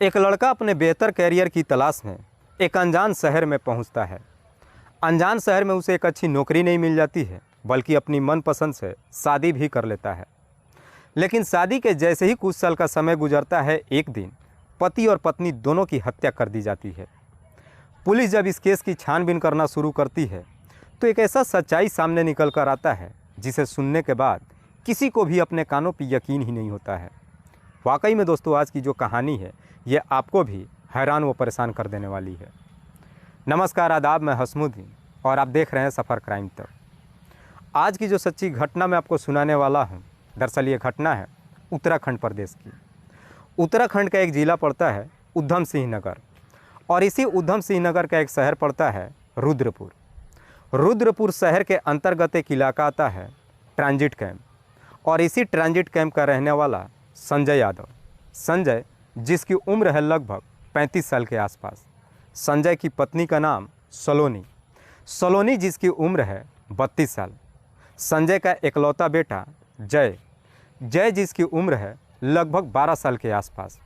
एक लड़का अपने बेहतर कैरियर की तलाश में एक अनजान शहर में पहुंचता है। अनजान शहर में उसे एक अच्छी नौकरी नहीं मिल जाती है, बल्कि अपनी मनपसंद से शादी भी कर लेता है। लेकिन शादी के जैसे ही कुछ साल का समय गुजरता है, एक दिन पति और पत्नी दोनों की हत्या कर दी जाती है। पुलिस जब इस केस की छानबीन करना शुरू करती है तो एक ऐसा सच्चाई सामने निकल कर आता है जिसे सुनने के बाद किसी को भी अपने कानों पर यकीन ही नहीं होता है। वाकई में दोस्तों, आज की जो कहानी है ये आपको भी हैरान व परेशान कर देने वाली है। नमस्कार, आदाब, मैं हसमुद्दीन और आप देख रहे हैं सफ़र क्राइम तक। आज की जो सच्ची घटना मैं आपको सुनाने वाला हूँ, दरअसल ये घटना है उत्तराखंड प्रदेश की। उत्तराखंड का एक ज़िला पड़ता है उधम सिंह नगर और इसी उधम सिंह नगर का एक शहर पड़ता है रुद्रपुर। रुद्रपुर शहर के अंतर्गत एक इलाका आता है ट्रांजिट कैंप और इसी ट्रांजिट कैंप का रहने वाला संजय यादव। संजय जिसकी उम्र है लगभग 35 साल के आसपास। संजय की पत्नी का नाम सलोनी। सलोनी जिसकी उम्र है 32 साल। संजय का एकलौता बेटा जय। जय जिसकी उम्र है लगभग 12 साल के आसपास।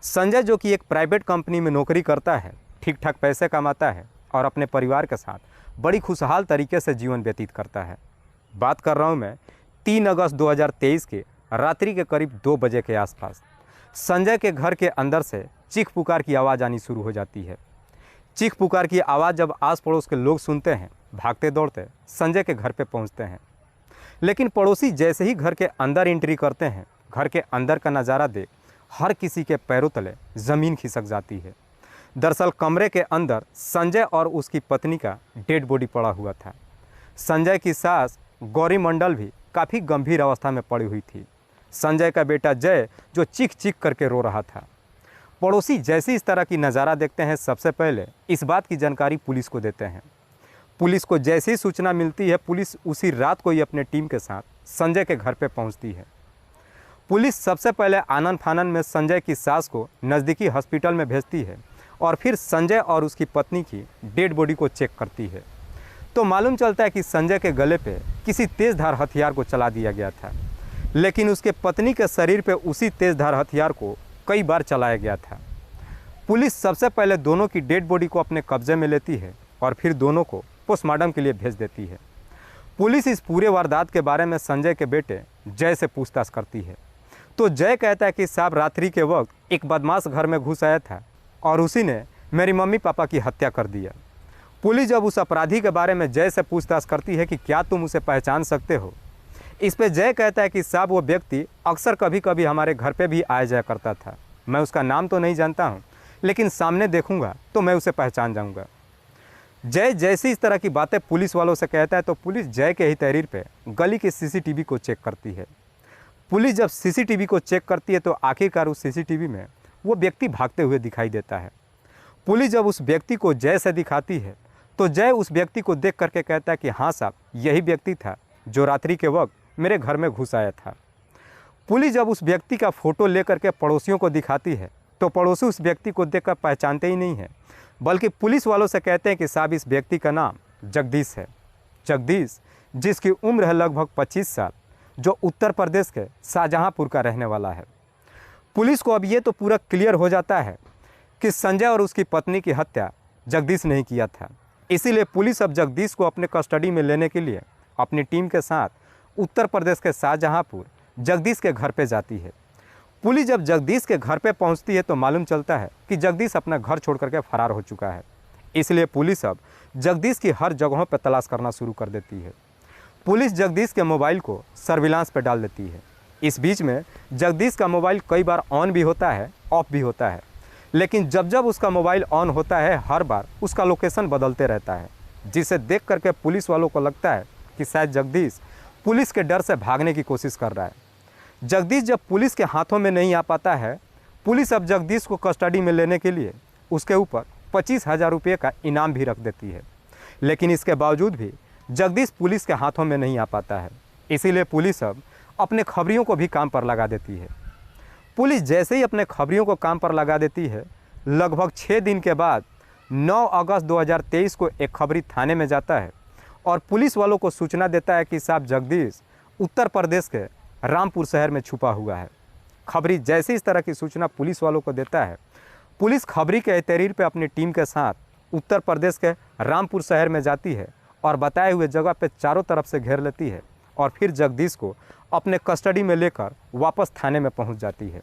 संजय जो कि एक प्राइवेट कंपनी में नौकरी करता है, ठीक ठाक पैसे कमाता है और अपने परिवार के साथ बड़ी खुशहाल तरीके से जीवन व्यतीत करता है। बात कर रहा हूँ मैं 3 अगस्त 2023 के रात्रि के करीब 2 बजे के आसपास। संजय के घर के अंदर से चीख पुकार की आवाज़ आनी शुरू हो जाती है। चीख पुकार की आवाज़ जब आस पड़ोस के लोग सुनते हैं, भागते दौड़ते संजय के घर पे पहुंचते हैं। लेकिन पड़ोसी जैसे ही घर के अंदर एंट्री करते हैं, घर के अंदर का नज़ारा देख हर किसी के पैरों तले ज़मीन खिसक जाती है। दरअसल कमरे के अंदर संजय और उसकी पत्नी का डेड बॉडी पड़ा हुआ था। संजय की सास गौरी मंडल भी काफ़ी गंभीर अवस्था में पड़ी हुई थी। संजय का बेटा जय जो चीख चीख करके रो रहा था। पड़ोसी जैसे इस तरह की नज़ारा देखते हैं, सबसे पहले इस बात की जानकारी पुलिस को देते हैं। पुलिस को जैसे ही सूचना मिलती है, पुलिस उसी रात को ही अपने टीम के साथ संजय के घर पर पहुंचती है। पुलिस सबसे पहले आनन फानन में संजय की सास को नज़दीकी हॉस्पिटल में भेजती है और फिर संजय और उसकी पत्नी की डेड बॉडी को चेक करती है। तो मालूम चलता है कि संजय के गले पे किसी तेज़धार हथियार को चला दिया गया था, लेकिन उसके पत्नी के शरीर पे उसी तेज़धार हथियार को कई बार चलाया गया था। पुलिस सबसे पहले दोनों की डेड बॉडी को अपने कब्जे में लेती है और फिर दोनों को पोस्टमार्टम के लिए भेज देती है। पुलिस इस पूरे वारदात के बारे में संजय के बेटे जय से पूछताछ करती है। तो जय कहता है कि साहब, रात्रि के वक्त एक बदमाश घर में घुस आया था और उसी ने मेरी मम्मी पापा की हत्या कर दिया। पुलिस जब उस अपराधी के बारे में जय से पूछताछ करती है कि क्या तुम उसे पहचान सकते हो, इस पे जय कहता है कि साहब, वो व्यक्ति अक्सर कभी कभी हमारे घर पे भी आया जाया करता था। मैं उसका नाम तो नहीं जानता हूँ, लेकिन सामने देखूंगा तो मैं उसे पहचान जाऊंगा। जय जैसी इस तरह की बातें पुलिस वालों से कहता है तो पुलिस जय के ही तहरीर पे गली के सीसीटीवी को चेक करती है। पुलिस जब सीसीटीवी को चेक करती है तो आखिरकार उस सीसीटीवी में वो व्यक्ति भागते हुए दिखाई देता है। पुलिस जब उस व्यक्ति को जय से दिखाती है तो जय उस व्यक्ति को देख करके कहता है कि हाँ साहब, यही व्यक्ति था जो रात्रि के वक्त मेरे घर में घुस आया था। पुलिस जब उस व्यक्ति का फ़ोटो लेकर के पड़ोसियों को दिखाती है तो पड़ोसी उस व्यक्ति को देखकर पहचानते ही नहीं है, बल्कि पुलिस वालों से कहते हैं कि साहब, इस व्यक्ति का नाम जगदीश है। जगदीश जिसकी उम्र है लगभग 25 साल, जो उत्तर प्रदेश के शाहजहांपुर का रहने वाला है। पुलिस को अब ये तो पूरा क्लियर हो जाता है कि संजय और उसकी पत्नी की हत्या जगदीश ने किया था। इसीलिए पुलिस अब जगदीश को अपने कस्टडी में लेने के लिए अपनी टीम के साथ उत्तर प्रदेश के शाहजहांपुर जगदीश के घर पे जाती है। पुलिस जब जगदीश के घर पे पहुंचती है तो मालूम चलता है कि जगदीश अपना घर छोड़ करके फरार हो चुका है। इसलिए पुलिस अब जगदीश की हर जगहों पर तलाश करना शुरू कर देती है। पुलिस जगदीश के मोबाइल को सर्विलांस पर डाल देती है। इस बीच में जगदीश का मोबाइल कई बार ऑन भी होता है, ऑफ भी होता है, लेकिन जब जब उसका मोबाइल ऑन होता है हर बार उसका लोकेशन बदलते रहता है, जिसे देख करके पुलिस वालों को लगता है कि शायद जगदीश पुलिस के डर से भागने की कोशिश कर रहा है। जगदीश जब पुलिस के हाथों में नहीं आ पाता है, पुलिस अब जगदीश को कस्टडी में लेने के लिए उसके ऊपर 25,000 रुपये का इनाम भी रख देती है। लेकिन इसके बावजूद भी जगदीश पुलिस के हाथों में नहीं आ पाता है। इसीलिए पुलिस अब अपने खबरियों को भी काम पर लगा देती है। पुलिस जैसे ही अपने खबरियों को काम पर लगा देती है, लगभग 6 दिन के बाद 9 अगस्त 2023 को एक खबरी थाने में जाता है और पुलिस वालों को सूचना देता है कि साहब, जगदीश उत्तर प्रदेश के रामपुर शहर में छुपा हुआ है। खबरी जैसे इस तरह की सूचना पुलिस वालों को देता है, पुलिस खबरी के तहरीर पे अपनी टीम के साथ उत्तर प्रदेश के रामपुर शहर में जाती है और बताए हुए जगह पे चारों तरफ से घेर लेती है और फिर जगदीश को अपने कस्टडी में लेकर वापस थाने में पहुंच जाती है।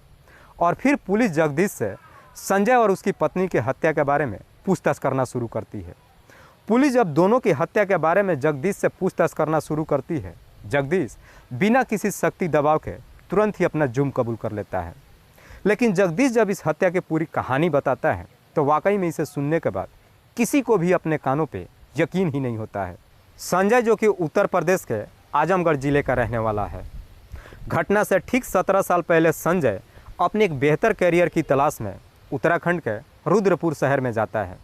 और फिर पुलिस जगदीश से संजय और उसकी पत्नी की हत्या के बारे में पूछताछ करना शुरू करती है। पुलिस जब दोनों की हत्या के बारे में जगदीश से पूछताछ करना शुरू करती है, जगदीश बिना किसी शक्ति दबाव के तुरंत ही अपना जुर्म कबूल कर लेता है। लेकिन जगदीश जब इस हत्या की पूरी कहानी बताता है तो वाकई में इसे सुनने के बाद किसी को भी अपने कानों पे यकीन ही नहीं होता है। संजय जो कि उत्तर प्रदेश के आजमगढ़ जिले का रहने वाला है। घटना से ठीक 17 साल पहले संजय अपने एक बेहतर करियर की तलाश में उत्तराखंड के रुद्रपुर शहर में जाता है।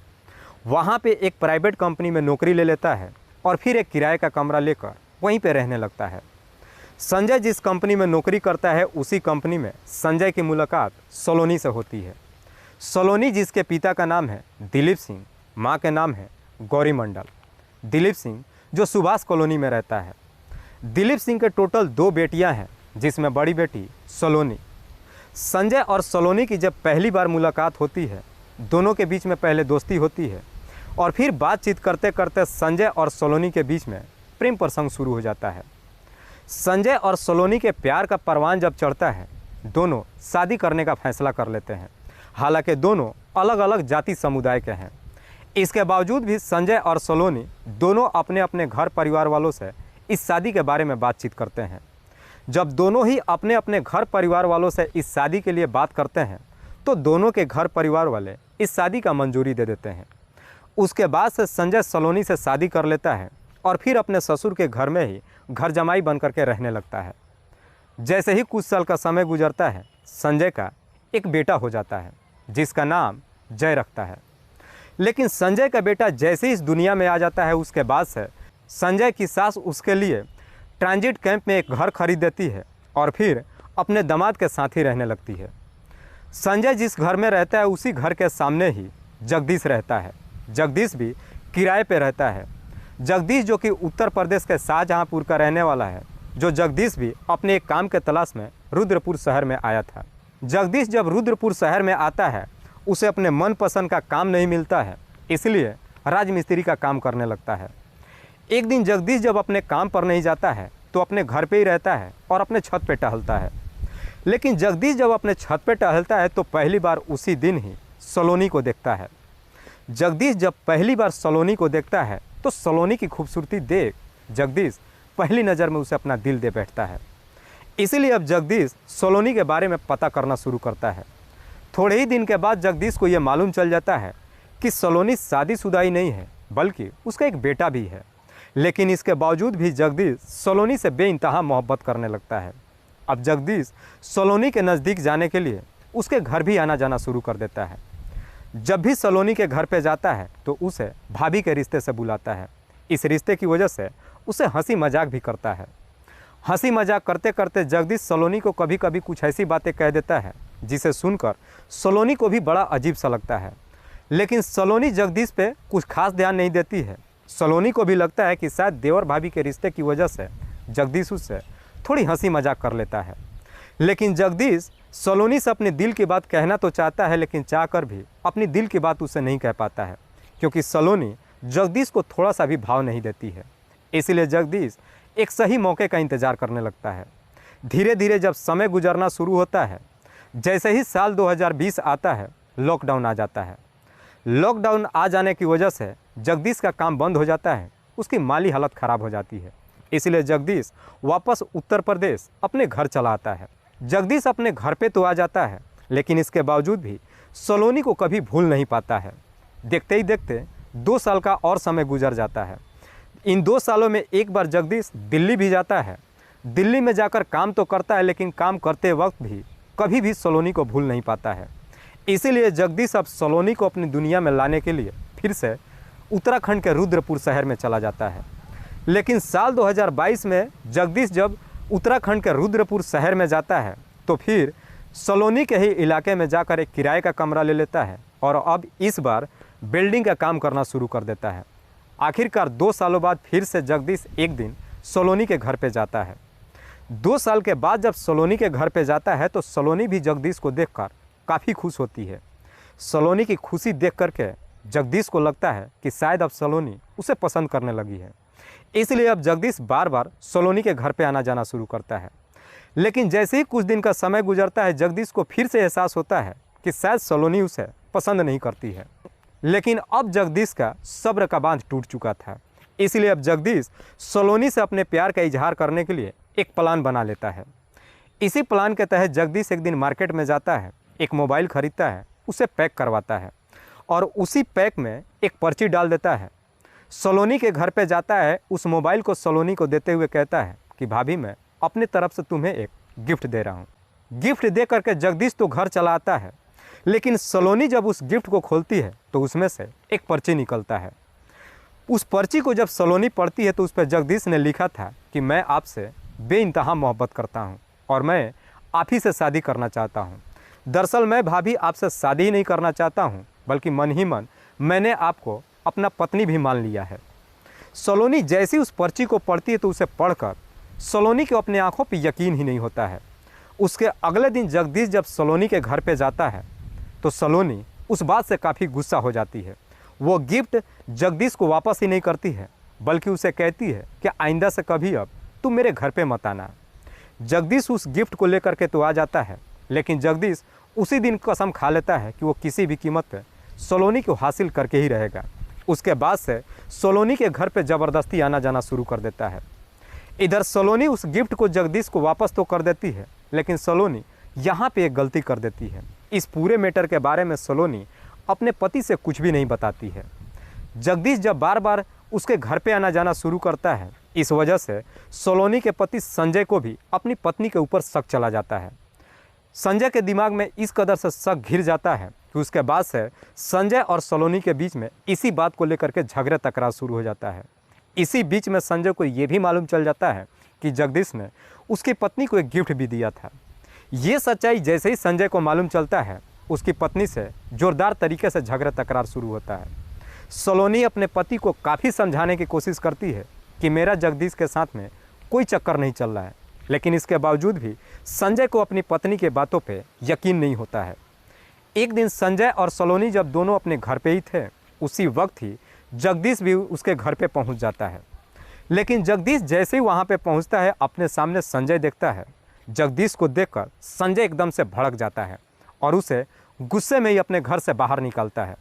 वहाँ पे एक प्राइवेट कंपनी में नौकरी ले लेता है और फिर एक किराए का कमरा लेकर वहीं पे रहने लगता है। संजय जिस कंपनी में नौकरी करता है उसी कंपनी में संजय की मुलाकात सलोनी से होती है। सलोनी जिसके पिता का नाम है दिलीप सिंह, माँ के नाम है गौरी मंडल। दिलीप सिंह जो सुभाष कॉलोनी में रहता है। दिलीप सिंह के टोटल 2 बेटियां हैं, जिसमें बड़ी बेटी सलोनी। संजय और सलोनी की जब पहली बार मुलाकात होती है, दोनों के बीच में पहले दोस्ती होती है और फिर बातचीत करते करते संजय और सलोनी के बीच में प्रेम प्रसंग शुरू हो जाता है। संजय और सलोनी के प्यार का परवान जब चढ़ता है, दोनों शादी करने का फैसला कर लेते हैं। हालांकि दोनों अलग अलग जाति समुदाय के हैं। इसके बावजूद भी संजय और सलोनी दोनों अपने अपने घर परिवार वालों से इस शादी के बारे में बातचीत करते हैं। जब दोनों ही अपने अपने घर परिवार वालों से इस शादी के लिए बात करते हैं तो दोनों के घर परिवार वाले इस शादी का मंजूरी दे देते हैं। उसके बाद से संजय सलोनी से शादी कर लेता है और फिर अपने ससुर के घर में ही घर जमाई बन करके रहने लगता है। जैसे ही कुछ साल का समय गुजरता है, संजय का एक बेटा हो जाता है जिसका नाम जय रखता है। लेकिन संजय का बेटा जैसे ही इस दुनिया में आ जाता है, उसके बाद से संजय की सास उसके लिए ट्रांजिट कैंप में एक घर खरीद देती है और फिर अपने दामाद के साथ ही रहने लगती है। संजय जिस घर में रहता है उसी घर के सामने ही जगदीश रहता है। जगदीश भी किराए पे रहता है। जगदीश जो कि उत्तर प्रदेश के शाहजहांपुर का रहने वाला है, जो जगदीश भी अपने एक काम के तलाश में रुद्रपुर शहर में आया था। जगदीश जब रुद्रपुर शहर में आता है, उसे अपने मनपसंद का काम नहीं मिलता है, इसलिए राजमिस्त्री का काम करने लगता है। एक दिन जगदीश जब अपने काम पर नहीं जाता है तो अपने घर पे ही रहता है और अपने छत पे टहलता है। लेकिन जगदीश जब अपने छत पे टहलता है तो पहली बार उसी दिन ही सलोनी को देखता है। जगदीश जब पहली बार सलोनी को देखता है तो सलोनी की खूबसूरती देख जगदीश पहली नज़र में उसे अपना दिल दे बैठता है। इसीलिए अब जगदीश सलोनी के बारे में पता करना शुरू करता है। थोड़े ही दिन के बाद जगदीश को यह मालूम चल जाता है कि सलोनी शादीशुदा ही नहीं है, बल्कि उसका एक बेटा भी है। लेकिन इसके बावजूद भी जगदीश सलोनी से बेइंतहा मोहब्बत करने लगता है। अब जगदीश सलोनी के नज़दीक जाने के लिए उसके घर भी आना जाना शुरू कर देता है। जब भी सलोनी के घर पे जाता है तो उसे भाभी के रिश्ते से बुलाता है। इस रिश्ते की वजह से उसे हंसी मजाक भी करता है। हंसी मजाक करते करते जगदीश सलोनी को कभी कभी कुछ ऐसी बातें कह देता है जिसे सुनकर सलोनी को भी बड़ा अजीब सा लगता है। लेकिन सलोनी जगदीश पे कुछ खास ध्यान नहीं देती है। सलोनी को भी लगता है कि शायद देवर भाभी के रिश्ते की वजह से जगदीश उससे थोड़ी हंसी मजाक कर लेता है। लेकिन जगदीश सलोनी से अपने दिल की बात कहना तो चाहता है, लेकिन चाहकर भी अपनी दिल की बात उसे नहीं कह पाता है, क्योंकि सलोनी जगदीश को थोड़ा सा भी भाव नहीं देती है। इसलिए जगदीश एक सही मौके का इंतज़ार करने लगता है। धीरे धीरे जब समय गुजरना शुरू होता है, जैसे ही साल 2020 आता है, लॉकडाउन आ जाता है। लॉकडाउन आ जाने की वजह से जगदीश का काम बंद हो जाता है, उसकी माली हालत ख़राब हो जाती है। इसलिए जगदीश वापस उत्तर प्रदेश अपने घर चला आता है। जगदीश अपने घर पे तो आ जाता है, लेकिन इसके बावजूद भी सलोनी को कभी भूल नहीं पाता है। देखते ही देखते 2 साल का और समय गुजर जाता है। इन 2 सालों में एक बार जगदीश दिल्ली भी जाता है। दिल्ली में जाकर काम तो करता है, लेकिन काम करते वक्त भी कभी भी सलोनी को भूल नहीं पाता है। इसीलिए जगदीश अब सलोनी को अपनी दुनिया में लाने के लिए फिर से उत्तराखंड के रुद्रपुर शहर में चला जाता है। लेकिन साल 2022 में जगदीश जब उत्तराखंड के रुद्रपुर शहर में जाता है तो फिर सलोनी के ही इलाके में जाकर एक किराए का कमरा ले लेता है और अब इस बार बिल्डिंग का काम करना शुरू कर देता है। आखिरकार 2 सालों बाद फिर से जगदीश एक दिन सलोनी के घर पे जाता है। 2 साल के बाद जब सलोनी के घर पे जाता है तो सलोनी भी जगदीश को देखकर काफ़ी खुश होती है। सलोनी की खुशी देख करके जगदीश को लगता है कि शायद अब सलोनी उसे पसंद करने लगी है। इसलिए अब जगदीश बार बार सलोनी के घर पे आना जाना शुरू करता है। लेकिन जैसे ही कुछ दिन का समय गुजरता है, जगदीश को फिर से एहसास होता है कि शायद सलोनी उसे पसंद नहीं करती है। लेकिन अब जगदीश का सब्र का बांध टूट चुका था। इसलिए अब जगदीश सलोनी से अपने प्यार का इजहार करने के लिए एक प्लान बना लेता है। इसी प्लान के तहत जगदीश एक दिन मार्केट में जाता है, एक मोबाइल खरीदता है, उसे पैक करवाता है और उसी पैक में एक पर्ची डाल देता है। सलोनी के घर पे जाता है, उस मोबाइल को सलोनी को देते हुए कहता है कि भाभी मैं अपनी तरफ से तुम्हें एक गिफ्ट दे रहा हूँ। गिफ्ट दे करके जगदीश तो घर चला आता है, लेकिन सलोनी जब उस गिफ्ट को खोलती है तो उसमें से एक पर्ची निकलता है। उस पर्ची को जब सलोनी पढ़ती है तो उस पर जगदीश ने लिखा था कि मैं आपसे बेइंतहा मोहब्बत करता हूँ और मैं आप ही से शादी करना चाहता हूँ। दरअसल मैं भाभी आपसे शादी ही नहीं करना चाहता हूँ, बल्कि मन ही मन मैंने आपको अपना पत्नी भी मान लिया है। सलोनी जैसी उस पर्ची को पढ़ती है तो उसे पढ़कर सलोनी को अपने आंखों पर यकीन ही नहीं होता है। उसके अगले दिन जगदीश जब सलोनी के घर पे जाता है तो सलोनी उस बात से काफ़ी गुस्सा हो जाती है। वो गिफ्ट जगदीश को वापस ही नहीं करती है, बल्कि उसे कहती है कि आइंदा से कभी अब तुम मेरे घर पे मत आना। जगदीश उस गिफ्ट को लेकर के तो आ जाता है, लेकिन जगदीश उसी दिन कसम खा लेता है कि वो किसी भी कीमत पे सलोनी को हासिल करके ही रहेगा। उसके बाद से सलोनी के घर पे ज़बरदस्ती आना जाना शुरू कर देता है। इधर सलोनी उस गिफ्ट को जगदीश को वापस तो कर देती है, लेकिन सलोनी यहाँ पे एक गलती कर देती है। इस पूरे मैटर के बारे में सलोनी अपने पति से कुछ भी नहीं बताती है। जगदीश जब बार बार उसके घर पे आना जाना शुरू करता है, इस वजह से सलोनी के पति संजय को भी अपनी पत्नी के ऊपर शक चला जाता है। संजय के दिमाग में इस कदर से शक घिर जाता है कि उसके बाद से संजय और सलोनी के बीच में इसी बात को लेकर के झगड़े तकरार शुरू हो जाता है। इसी बीच में संजय को ये भी मालूम चल जाता है कि जगदीश ने उसकी पत्नी को एक गिफ्ट भी दिया था। ये सच्चाई जैसे ही संजय को मालूम चलता है, उसकी पत्नी से जोरदार तरीके से झगड़ा तकरार शुरू होता है। सलोनी अपने पति को काफ़ी समझाने की कोशिश करती है कि मेरा जगदीश के साथ में कोई चक्कर नहीं चल रहा है, लेकिन इसके बावजूद भी संजय को अपनी पत्नी के बातों पे यकीन नहीं होता है। एक दिन संजय और सलोनी जब दोनों अपने घर पे ही थे, उसी वक्त ही जगदीश भी उसके घर पे पहुंच जाता है। लेकिन जगदीश जैसे ही वहाँ पे पहुँचता है, अपने सामने संजय देखता है। जगदीश को देखकर संजय एकदम से भड़क जाता है और उसे गुस्से में ही अपने घर से बाहर निकालता है।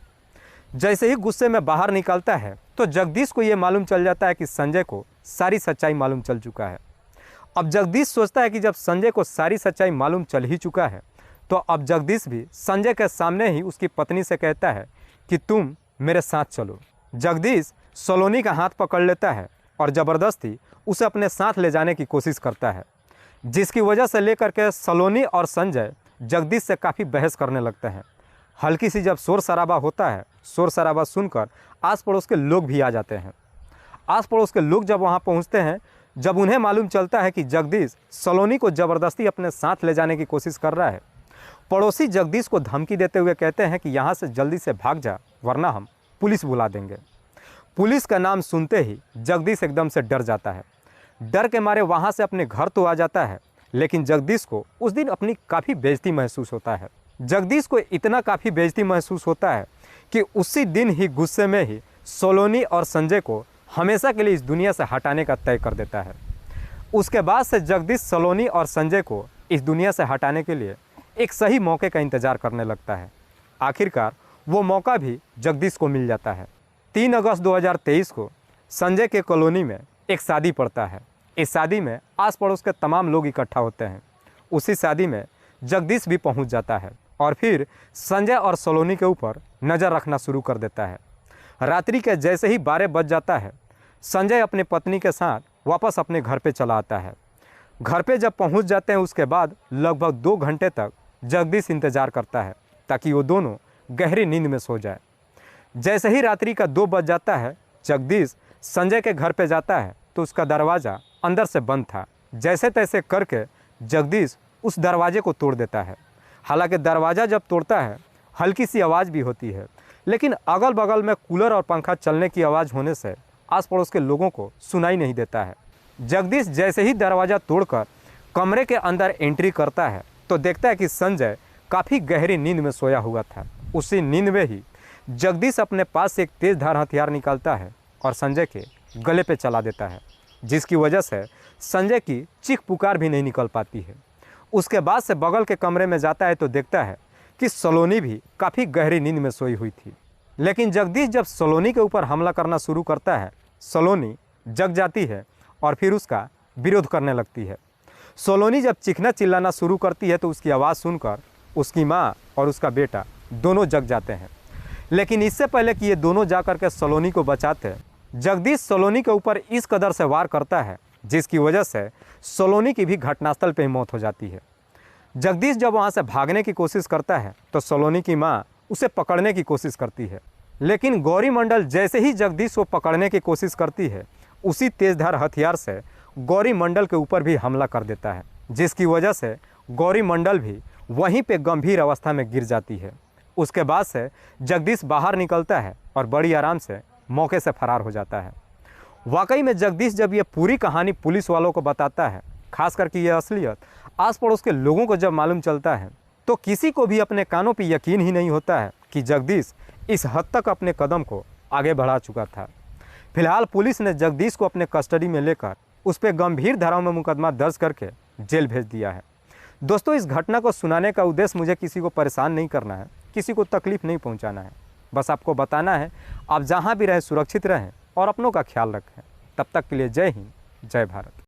जैसे ही गुस्से में बाहर निकालता है तो जगदीश को ये मालूम चल जाता है कि संजय को सारी सच्चाई मालूम चल चुका है। अब जगदीश सोचता है कि जब संजय को सारी सच्चाई मालूम चल ही चुका है तो अब जगदीश भी संजय के सामने ही उसकी पत्नी से कहता है कि तुम मेरे साथ चलो। जगदीश सलोनी का हाथ पकड़ लेता है और ज़बरदस्ती उसे अपने साथ ले जाने की कोशिश करता है, जिसकी वजह से लेकर के सलोनी और संजय जगदीश से काफ़ी बहस करने लगते हैं। हल्की सी जब शोर शराबा होता है, शोर शराबा सुनकर आस पड़ोस के लोग भी आ जाते हैं। आस पड़ोस के लोग जब वहाँ पहुँचते हैं, जब उन्हें मालूम चलता है कि जगदीश सलोनी को ज़बरदस्ती अपने साथ ले जाने की कोशिश कर रहा है, पड़ोसी जगदीश को धमकी देते हुए कहते हैं कि यहाँ से जल्दी से भाग जा, वरना हम पुलिस बुला देंगे। पुलिस का नाम सुनते ही जगदीश एकदम से डर जाता है। डर के मारे वहाँ से अपने घर तो आ जाता है, लेकिन जगदीश को उस दिन अपनी काफ़ी बेइज्जती महसूस होता है। जगदीश को इतना काफ़ी बेइज्जती महसूस होता है कि उसी दिन ही गुस्से में ही सलोनी और संजय को हमेशा के लिए इस दुनिया से हटाने का तय कर देता है। उसके बाद से जगदीश सलोनी और संजय को इस दुनिया से हटाने के लिए एक सही मौके का इंतज़ार करने लगता है। आखिरकार वो मौका भी जगदीश को मिल जाता है। 3 अगस्त 2023 को संजय के कॉलोनी में एक शादी पड़ता है। इस शादी में आस पड़ोस के तमाम लोग इकट्ठा होते हैं। उसी शादी में जगदीश भी पहुंच जाता है और फिर संजय और सलोनी के ऊपर नज़र रखना शुरू कर देता है। रात्रि के जैसे ही 12 बज जाता है, संजय अपनी पत्नी के साथ वापस अपने घर पे चला आता है। घर पे जब पहुंच जाते हैं, उसके बाद लगभग 2 घंटे तक जगदीश इंतज़ार करता है ताकि वो दोनों गहरी नींद में सो जाए। जैसे ही रात्रि का 2 बज जाता है, जगदीश संजय के घर पे जाता है तो उसका दरवाज़ा अंदर से बंद था। जैसे तैसे करके जगदीश उस दरवाजे को तोड़ देता है। हालांकि दरवाज़ा जब तोड़ता है, हल्की सी आवाज़ भी होती है, लेकिन अगल बगल में कूलर और पंखा चलने की आवाज़ होने से आस पड़ोस के लोगों को सुनाई नहीं देता है। जगदीश जैसे ही दरवाज़ा तोड़कर कमरे के अंदर एंट्री करता है तो देखता है कि संजय काफ़ी गहरी नींद में सोया हुआ था। उसी नींद में ही जगदीश अपने पास से एक तेज धार हथियार निकालता है और संजय के गले पे चला देता है, जिसकी वजह से संजय की चीख पुकार भी नहीं निकल पाती है। उसके बाद से बगल के कमरे में जाता है तो देखता है कि सलोनी भी काफ़ी गहरी नींद में सोई हुई थी। लेकिन जगदीश जब सलोनी के ऊपर हमला करना शुरू करता है, सलोनी जग जाती है और फिर उसका विरोध करने लगती है। सलोनी जब चीखना चिल्लाना शुरू करती है तो उसकी आवाज़ सुनकर उसकी माँ और उसका बेटा दोनों जग जाते हैं। लेकिन इससे पहले कि ये दोनों जाकर के सलोनी को बचाते, जगदीश सलोनी के ऊपर इस कदर से वार करता है जिसकी वजह से सलोनी की भी घटनास्थल पर ही मौत हो जाती है। जगदीश जब वहाँ से भागने की कोशिश करता है तो सलोनी की माँ उसे पकड़ने की कोशिश करती है, लेकिन गौरी मंडल जैसे ही जगदीश को पकड़ने की कोशिश करती है, उसी तेजधार हथियार से गौरी मंडल के ऊपर भी हमला कर देता है, जिसकी वजह से गौरी मंडल भी वहीं पे गंभीर अवस्था में गिर जाती है। उसके बाद से जगदीश बाहर निकलता है और बड़ी आराम से मौके से फरार हो जाता है। वाकई में जगदीश जब ये पूरी कहानी पुलिस वालों को बताता है, खास करके ये असलियत आस पड़ोस के लोगों को जब मालूम चलता है, तो किसी को भी अपने कानों पर यकीन ही नहीं होता है कि जगदीश इस हद तक अपने कदम को आगे बढ़ा चुका था। फिलहाल पुलिस ने जगदीश को अपने कस्टडी में लेकर उस पर गंभीर धाराओं में मुकदमा दर्ज करके जेल भेज दिया है। दोस्तों, इस घटना को सुनाने का उद्देश्य मुझे किसी को परेशान नहीं करना है, किसी को तकलीफ नहीं पहुंचाना है। बस आपको बताना है आप जहां भी रहें सुरक्षित रहें और अपनों का ख्याल रखें। तब तक के लिए जय हिंद, जय भारत।